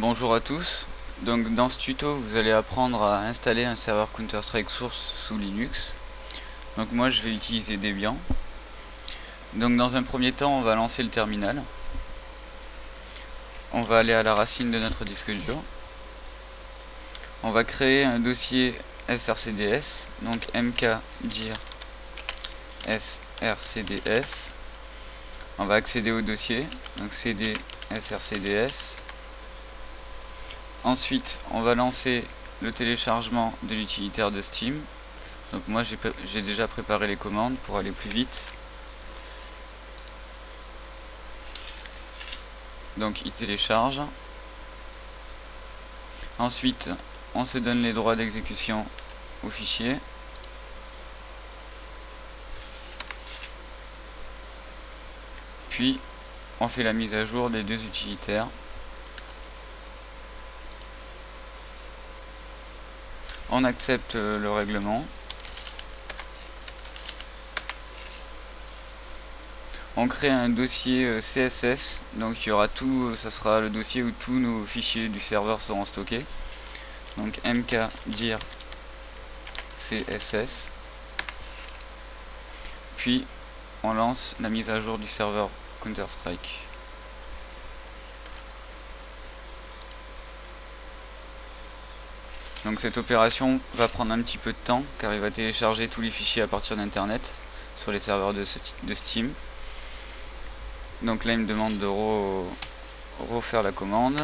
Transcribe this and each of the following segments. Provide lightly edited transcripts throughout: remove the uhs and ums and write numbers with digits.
Bonjour à tous, donc dans ce tuto vous allez apprendre à installer un serveur Counter-Strike Source sous Linux. Donc moi je vais utiliser Debian. Donc dans un premier temps on va lancer le terminal. On va aller à la racine de notre disque dur. On va créer un dossier srcds, donc mkdir srcds. On va accéder au dossier, donc cd srcds. Ensuite, on va lancer le téléchargement de l'utilitaire de Steam. Donc moi j'ai déjà préparé les commandes pour aller plus vite. Donc il télécharge. Ensuite, on se donne les droits d'exécution au fichier. Puis, on fait la mise à jour des deux utilitaires. On accepte le règlement. On crée un dossier CSS, donc il y aura tout, ça sera le dossier où tous nos fichiers du serveur seront stockés. Donc mkdir CSS. Puis on lance la mise à jour du serveur Counter-Strike. Donc cette opération va prendre un petit peu de temps car il va télécharger tous les fichiers à partir d'internet sur les serveurs de Steam. Donc là il me demande de refaire la commande.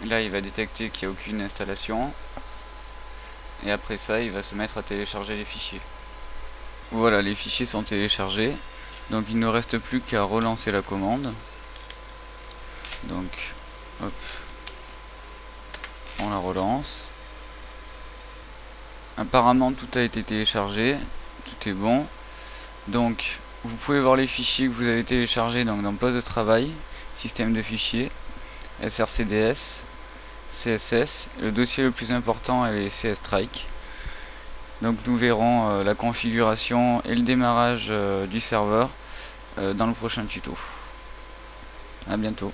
Là il va détecter qu'il n'y a aucune installation. Et après ça il va se mettre à télécharger les fichiers. Voilà, les fichiers sont téléchargés. Donc il ne reste plus qu'à relancer la commande. Donc hop, on la relance. Apparemment tout a été téléchargé, tout est bon. Donc vous pouvez voir les fichiers que vous avez téléchargés donc, dans poste de travail, système de fichiers, srcds, css. Le dossier le plus important est les CS-Strike. Donc nous verrons la configuration et le démarrage du serveur dans le prochain tuto. A bientôt.